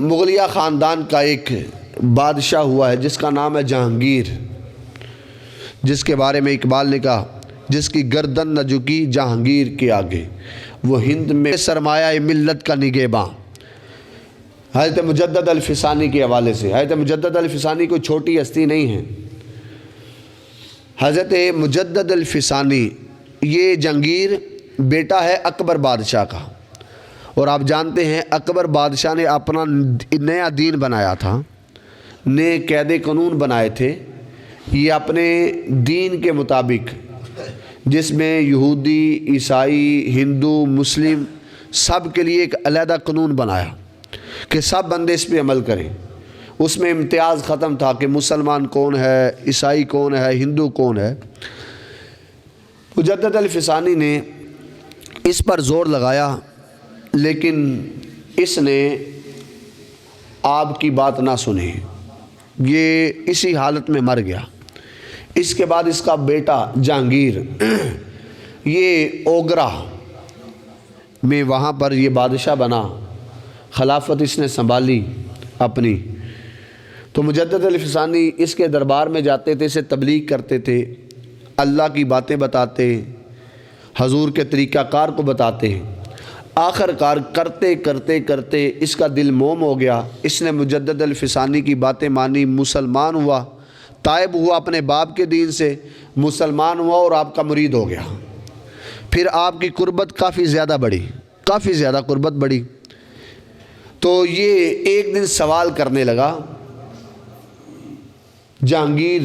مغلیہ خاندان کا ایک بادشاہ ہوا ہے جس کا نام ہے جہانگیر، جس کے بارے میں اقبال نے کہا جس کی گردن نہ جھکی جہانگیر کے آگے، وہ ہند میں سرمایہ ملت کا نگہباں۔ حضرت مجدد الفسانی کے حوالے سے، حضرت مجدد الفسانی کوئی چھوٹی ہستی نہیں ہے۔ حضرت مجدد الفسانی یہ جہانگیر بیٹا ہے اکبر بادشاہ کا، اور آپ جانتے ہیں اکبر بادشاہ نے اپنا نیا دین بنایا تھا، نئے قاعدے قانون بنائے تھے، یہ اپنے دین کے مطابق جس میں یہودی، عیسائی، ہندو، مسلم سب کے لیے ایک علیحدہ قانون بنایا کہ سب بندے اس پہ عمل کریں۔ اس میں امتیاز ختم تھا کہ مسلمان کون ہے، عیسائی کون ہے، ہندو کون ہے۔ مجدد الفسانی نے اس پر زور لگایا، لیکن اس نے آپ کی بات نہ سنی، یہ اسی حالت میں مر گیا۔ اس کے بعد اس کا بیٹا جہانگیر یہ اوگرا میں وہاں پر یہ بادشاہ بنا، خلافت اس نے سنبھالی اپنی۔ تو مجدد الفسانی اس کے دربار میں جاتے تھے، اسے تبلیغ کرتے تھے، اللہ کی باتیں بتاتے، حضور کے طریقہ کار کو بتاتے ہیں۔ آخر کار کرتے کرتے کرتے اس کا دل موم ہو گیا، اس نے مجدد الفسانی کی باتیں مانی، مسلمان ہوا، تائب ہوا اپنے باپ کے دین سے، مسلمان ہوا اور آپ کا مرید ہو گیا۔ پھر آپ کی قربت کافی زیادہ بڑھی، کافی زیادہ قربت بڑھی۔ تو یہ ایک دن سوال کرنے لگا جہانگیر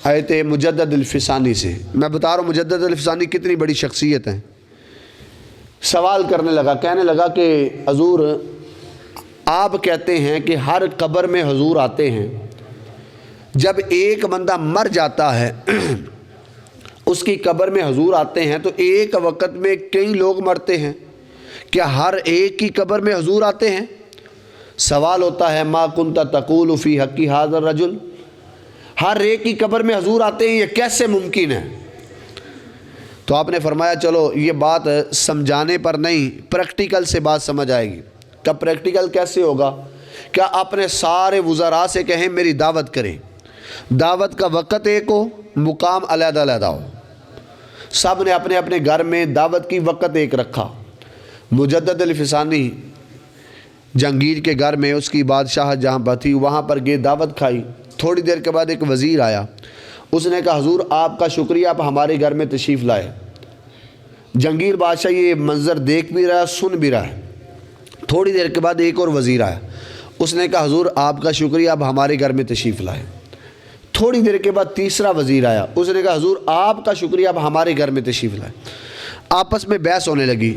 حضرت مجدد الفسانی سے، میں بتا رہا ہوں مجدد الفسانی کتنی بڑی شخصیت ہے۔ سوال کرنے لگا، کہنے لگا کہ حضور آپ کہتے ہیں کہ ہر قبر میں حضور آتے ہیں، جب ایک بندہ مر جاتا ہے اس کی قبر میں حضور آتے ہیں تو ایک وقت میں کئی لوگ مرتے ہیں، کیا ہر ایک کی قبر میں حضور آتے ہیں؟ سوال ہوتا ہے ما کنت تقول فی حق ھذا الرجل، ہر ایک کی قبر میں حضور آتے ہیں، یہ کیسے ممکن ہے؟ تو آپ نے فرمایا چلو یہ بات سمجھانے پر نہیں، پریکٹیکل سے بات سمجھ آئے گی۔ کب پریکٹیکل کیسے ہوگا؟ کیا اپنے سارے وزراء سے کہیں میری دعوت کریں، دعوت کا وقت ایک ہو، مقام علیحدہ علیحدہ ہو۔ سب نے اپنے اپنے گھر میں دعوت کی وقت ایک رکھا۔ مجدد الفسانی جہانگیر کے گھر میں اس کی بادشاہ جہاں پر تھی وہاں پر گئے، دعوت کھائی۔ تھوڑی دیر کے بعد ایک وزیر آیا، اس نے کہا حضور آپ کا شکریہ، آپ ہمارے گھر میں تشریف لائے۔ جہانگیر بادشاہ یہ منظر دیکھ بھی رہا ہے، سن بھی رہا ہے۔ تھوڑی دیر کے بعد ایک اور وزیر آیا، اس نے کہا حضور آپ کا شکریہ، آپ ہمارے گھر میں تشریف لائے۔ تھوڑی دیر کے بعد تیسرا وزیر آیا، اس نے کہا حضور آپ کا شکریہ، آپ ہمارے گھر میں تشریف لائے۔ آپس میں بحث ہونے لگی،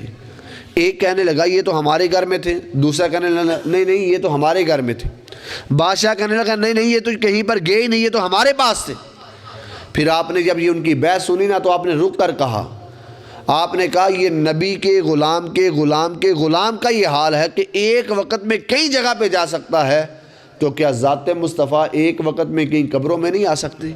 ایک کہنے لگا یہ تو ہمارے گھر میں تھے، دوسرا کہنے لگا نہیں نہیں یہ تو ہمارے گھر میں تھے، بادشاہ کہنے لگا نہیں نہیں یہ تو کہیں پر گئے ہی نہیں، یہ تو ہمارے پاس تھے۔ پھر آپ نے جب یہ ان کی بحث سنی نا تو آپ نے رک کر کہا، آپ نے کہا یہ نبی کے غلام کے غلام کے غلام کا یہ حال ہے کہ ایک وقت میں کئی جگہ پہ جا سکتا ہے، تو کیا ذات مصطفیٰ ایک وقت میں کئی قبروں میں نہیں آ سکتی؟